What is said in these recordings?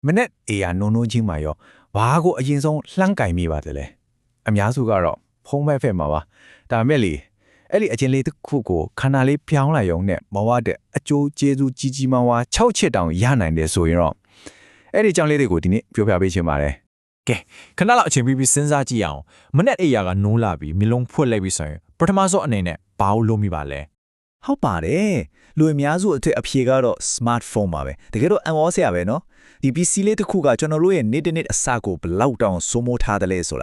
မနဲ့အေယာနိုနိုချင်းမှာရောဘာကိုအရင်ဆုံးလှမ်းကင်မိပါတယ်လေအများစုကတော့ဖုံးမဲ့ဖက်မှာပါဒါမဲ့လေအဲ့ဒီအချင်းလေးတစ်ခုကိုခန္ဓာလေးပြောင်းလိုက်ရုံနဲ့မဝတဲ့အကျိုးကျေးဇူးကြီးကြီးမားမား6ချက်တောင်ရနိုင်တယ်ဆိုရင်တော့အဲ့ဒီအကြောင်းလေးတွေကိုဒီနေ့ပြောပြပေးချင်ပါတယ်ကဲခဏလောက်အချိန်ပြီးစဉ်းစားကြည့်အောင်မနဲ့အေယာကနိုးလာပြီးမျိုးလုံးဖွက်လိုက်ပြီးဆိုရင်ပထမဆုံးအနေနဲ့ဘာလို့လုံးမိပါလဲဟုတ်ပါတယ်လူအများစုအထက်အဖြေကတော့ smartphone ပါပဲတကယ်တော့အံ့ဩစရာပဲနော်ဒီ PC လေးတစ်ခုကကျွန်တော်တို့ရဲ့နေ့တစ်နေ့အစကိုဘလောက်တောင်စိုးမိုးထားတယ်လဲဆိုတ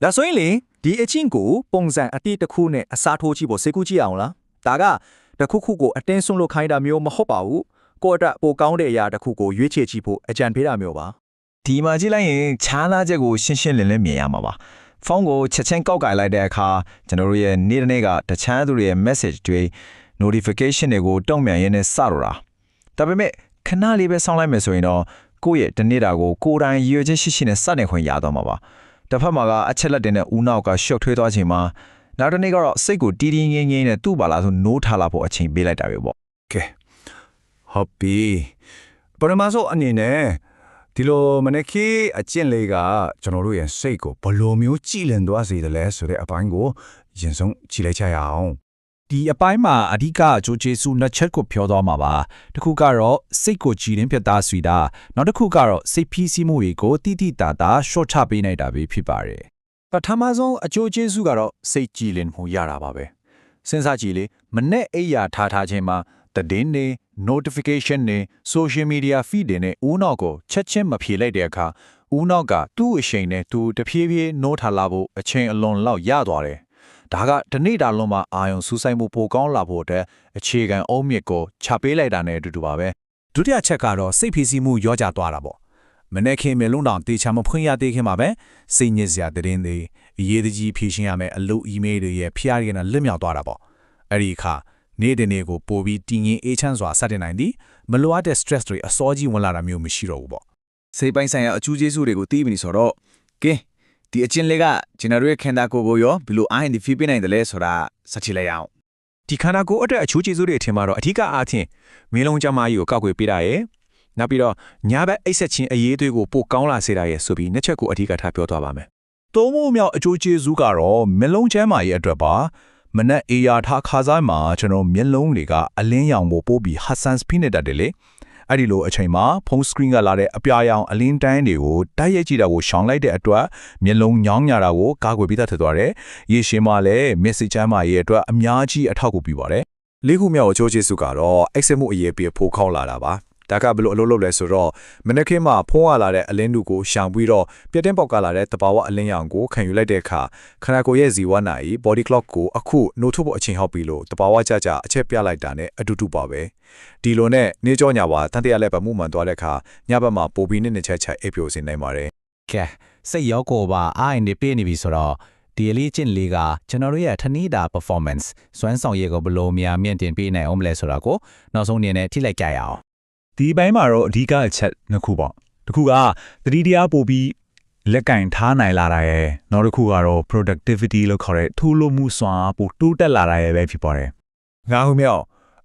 ာဒါဆိုရင်လေဒီအချင်းကိုပုံစံအတိတ်တစ်ခုနဲ့အစားထိုးကြည့်ဖို့စိတ်ကူးကြည့်အောင်လားဒါကတစ်ခုခုကိုအတင်းဆွန့်လို့ခိုင်းတာမျိုးမဟုတ်ပါဘူးကိုယ့်အတွက်ပိုကောင်းတဲ့အရာတစ်ခုကိုရွေးချယ်ကြည့်ဖို့အကြံပေးတာမျိုးပါဒီမှာကြည့်လိုက်ရင်ခြားသားချက်ကိုရှင်းရှင်းလင်းလင်းမြင်ရမှာပါဖုန်းကိုချက်ချင်းကောက်ကိုက်လိုက်တဲ့အခါကျွန်တော်တို့ရဲ့နေ့တစ်နေ့ကတခြားသူတွေရဲ့ message တွေ notification တွေကိုတုံ့ပြန်ရင်းနဲ့စတော့တာဒါပေမဲ့ခဏလေးပဲစောင့်လိုက်မယ်ဆိုရင်တော့ကိုယ့်ရဲ့တနေ့တာကိုကိုယ်တိုင်ရွေးချက်ရှိရှိနဲ့စတင်ခွင့်ရတော့မှာပါတစ်ဖက်မှာကအချက်လက်တင်တဲ့ဦးနောက်ကရှော့ထွေးသွားချိန်မှာနောက်တစ်နေ့ကတော့စိတ်ကိုတီးတီးငင်းငင်းနဲ့သူ့ပါလားဆိုနိုးထားလာဖို့အချိန်ပေးလိုက်တာပဲပေါ့ကဲဟုတ်ပြီပရမဆိုအနေနဲ့ဒီလိုမနေ့ကအကျင့်လေးကကျွန်တော်တို့ရဲ့စိတ်ကိုဘလိုမျိုးကြည်လင်သွားစေတယ်လဲဆိုတဲ့အပိုင်းကိုရင်ဆုံးကြည့်လိုက်ကြရအောင်ဒီအပိုင်းမှာအဓိကအကျိုးကျေးဇူးနှစ်ချက်ကိုပြောသွားမှာပါတစ်ခုကတော့စိတ်ကိုကြည်လင်ဖြစ်သားဆွေတာနောက်တစ်ခုကတော့စိတ်ဖိစီးမှုတွေကိုတိတိတတာရှော့ချပေးနိုင်တာပဲဖြစ်ပါတယ်ပထမဆုံးအကျိုးကျေးဇူးကတော့စိတ်ကြည်လင်မှုရတာပါပဲစဉ်းစားကြည့်လေမနဲ့အိယာထားခြင်းမှာတည်နေ notification နဲ့ social media feed တွေနဲ့ဦးနောက်ကိုချက်ချင်းမဖြေလိုက်တဲ့အခါဦးနောက်ကသူ့အရှိန်နဲ့သူတဖြည်းဖြည်းနိုးထလာဖို့အချိန်အလွန်လောက်ရသွားတယ်ဒါကတနေ့တာလုံးမှာအာယုံစူးစိုက်မှုပိုကောင်းလာဖို့အတွက်အခြေခံအုံးမြစ်ကိုချပေးလိုက်တာနဲ့အတူတူပါပဲဒုတိယချက်ကတော့စိတ်ဖိစီးမှုရောကြသွားတာပေါ့မနေ့ခင်မျိုးလုံးတောင်တေချာမဖွင့်ရသေးခင်မှာပဲစိတ်ညစ်စရာသတင်းတွေအရေးကြီးဖြည့်ရှင်းရမယ်အလုပ် email တွေရဲ့ဖျားရည်နဲ့လွတ်မြောက်သွားတာပေါ့အဲ့ဒီအခါနေ့တနေ့ကိုပို့ပြီးတည်ငြိမ်အေးချမ်းစွာစတင်နိုင်သည်မလိုအပ်တဲ့ stress တွေအစောကြီးဝင်လာတာမျိုးမရှိတော့ဘူးပေါ့စိတ်ပိုင်းဆိုင်ရာအကျိုးကျေးဇူးတွေကိုသိပြီဆိုတော့ကဲဒီအချင်းလေးကကျွန်တော်ရဲ့ခန္ဓာကိုယ်ကိုရောဘယ်လိုအားရင်ဒီ feel ပေးနိုင်တယ်လဲဆိုတာစချလိုက်အောင်ဒီခန္ဓာကိုယ်အတွက်အချိုးကျေးဇူးတွေအထင်မှာတော့အထူးအားဖြင့်မင်းလုံးကြမ်းမာကြီးကိုကောက်ွယ်ပေးတာရဲ့နောက်ပြီးတော့ညာဘက်အိတ်ဆက်ချင်းအရေးသွေးကိုပိုကောင်းလာစေတာရဲ့ဆိုပြီးနှစ်ချက်ကိုအထူးထားပြောသွားပါမယ်သုံးဖို့မြောက်အကျိုးကျေးဇူးကတော့မင်းလုံးကျမ်းမာရဲ့အတွက်ပါမနက်အေယာထားခါစားမှာကျွန်တော်မျက်လုံးတွေကအလင်းရောင်ကိုပို့ပြီး Hassan Spin နဲ့တက်တယ်လေအဲ့ဒီလိုအချိန်မှာဖုန်း screen ကလာတဲ့အပြာရောင်အလင်းတန်းတွေကိုတိုက်ရိုက်ကြည့်တာကိုရှောင်လိုက်တဲ့အတွက်မျက်လုံးညောင်းညာတာကိုကာကွယ်ပြီးသားဖြစ်သွားတယ်ရေရှင်းမှာလည်း message ချမ်းမာရဲ့အတွက်အများကြီးအထောက်အကူပြုပါတယ်လေးခုမြောက်အကျိုးကျေးဇူးကတော့ access မှုအရေးပြဖို့ခေါက်လာတာပါဒါကဘယ်လိုအလုပ်လုပ်လဲဆိုတော့မနေ့ကမှဖုန်းရလာတဲ့အလင်းတို့ကိုရှောင်ပြီးတော့ပြတ်တင်းပေါက်ကလာတဲ့တဘာဝအလင်းရောင်ကိုခံယူလိုက်တဲ့အခါခန္ဓာကိုယ်ရဲ့ဇီဝနာရီ body clock ကိုအခုနှိုးထုတ်ဖို့အချိန်ဟောက်ပြီးလို့တဘာဝကြအချက်ပြလိုက်တာနဲ့အတူတူပါပဲဒီလိုနဲ့နေကြောညာပါတန်တရလက်ပတ်မှုမှန်သွားတဲ့အခါညဘက်မှာပိုပြီးနှစ်ချက်အိပ်ပျော်စေနိုင်ပါတယ်ကဲစိတ်ရောကိုပါအားရင်နေပေးနေပြီဆိုတော့ဒီလေးချင်းလေးကကျွန်တော်တို့ရဲ့ထနီးတာ performance စွမ်းဆောင်ရည်ကိုဘယ်လိုများမြင့်တင်ပေးနိုင်အောင်မလဲဆိုတာကိုနောက်ဆုံးအနေနဲ့ထိလိုက်ကြရအောင်ဒီဘိုင်းမှာတော့အဓိကအချက်နှစ်ခုပေါ့တစ်ခုကသတိတရားပို့ပြီးလက်ကင်ထားနိုင်လာတာရဲ့နောက်တစ်ခုကတော့ productivity လို့ခေါ်တဲ့ထူးလို့မှုစွမ်းပိုတိုးတက်လာတာရဲ့ပဲဖြစ်ပါတယ်ငါ့ဟိုမြောက်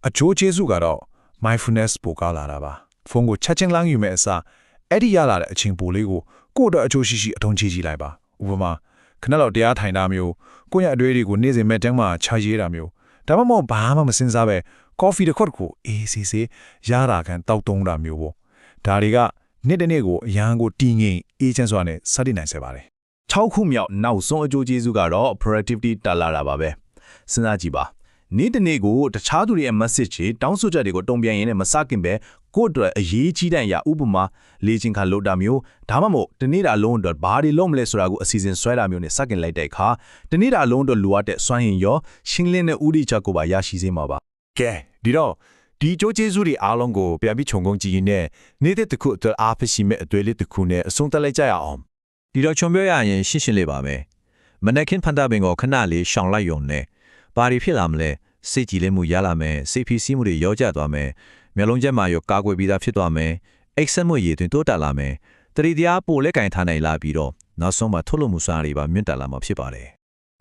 အချိုးကျေးဇူးကတော့ mindfulness ပိုကောင်းလာတာပါဖုန်းကိုချက်ချင်းလမ်းယူမဲ့အစားအဲ့ဒီရလာတဲ့အချိန်ပိုလေးကိုကိုယ့်အတွက်အချိုးရှိရှိအထုံးချကြည့်လိုက်ပါဥပမာခဏလောက်တရားထိုင်တာမျိုးကိုယ့်ရဲ့အတွေ့အကြုံကိုနေ့စဉ်မဲ့တန်းမှာခြာရေးတာမျိုးဒါမှမဟုတ်ဘာမှမစင်စားပဲ coffee တစ်ခွက်ကိုအေးဆေးရတာခံတောက်တုံးတာမျိုးပေါ့ဒါတွေကနေ့တစ်နေ့ကိုအရန်ကိုတည်ငြိမ်အေးချမ်းစွာနဲ့စတင်နိုင်စေပါတယ်6ခုမြောက်နောက်ဆုံးအကျိုးကျေးဇူးကတော့ productivity တက်လာတာပါပဲစဉ်းစားကြည့်ပါနေ့တစ်နေ့ကိုတခြားသူတွေရဲ့ message တွေတောင်းဆိုချက်တွေကိုတုံ့ပြန်ရင်းနဲ့မစခင်ပဲကိုယ့်အတွက်အရေးကြီးတဲ့အရာဥပမာလေ့ကျင့်ခါလုပ်တာမျိုးဒါမှမဟုတ်တနေ့တာအလုံးအတွက်ဘာတွေလုပ်မလဲဆိုတာကိုအစီအစဉ်ဆွဲတာမျိုးနဲ့စတင်လိုက်တဲ့အခါတနေ့တာအလုံးအတွက်လိုအပ်တဲ့စွမ်းရည်ရောရှင်းလင်းတဲ့ဥဒိချက်ကိုပါရရှိစေမှာပါကဲဒီတော့ဒီအကျိုးကျေးဇူးတွေအားလုံးကိုပြန်ပြီးခြုံငုံကြည့်ရင်နေတဲ့တစ်ခုအတွက်အားဖြစ်ရှိမဲ့အတွေ့အကြုံတစ်ခုနဲ့အဆုံးသတ်လိုက်ကြရအောင်ဒီတော့ခြုံပြောရရင်ရှင်းရှင်းလေးပါပဲမနက်ခင်းဖန်တာပင်ကိုခဏလေးရှောင်လိုက်ရုံနဲ့ဘာတွေဖြစ်လာမလဲစိတ်ကြည်လင်မှုရလာမယ်စိတ်ဖိစီးမှုတွေရောကျသွားမယ်မျက်လုံးကျက်မှာရောကာကွယ်ပြီးသားဖြစ်သွားမယ်အိတ်ဆက်မှုရည်သွင်းတိုးတက်လာမယ်တတိတရားပိုလက်ကင်ထားနိုင်လာပြီးတော့နောက်ဆုံးမှာထုတ်လို့မှုစားတွေပါမြင့်တက်လာမှာဖြစ်ပါတယ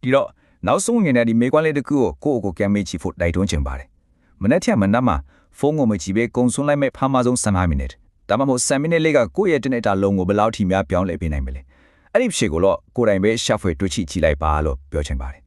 ်ဒီတော့နောက်ဆုံးငင်တဲ့ဒီမေကွမ်းလေးတစ်ခုကိုကိုကံမေးချဖို့တိုက်တွန်းချင်ပါတယ်မနေ့ကမနက်မှာဖုန်းကိုမကြည့်ပဲကုံဆွန်းလိုက်မဲ့ဖာမဆုံး15မိနစ် ဒါမှမဟုတ်7မိနစ်လေးကကိုယ့်ရဲ့တနေ့တာလုံးကိုဘယ်လောက်ထိများပြောင်းလဲပေးနိုင်မလဲအဲ့ဒီဖြေကိုတော့ကိုယ်တိုင်ပဲရှာဖွေတွေ့ချိကြည့်လိုက်ပါလို့ပြောချင်ပါတယ်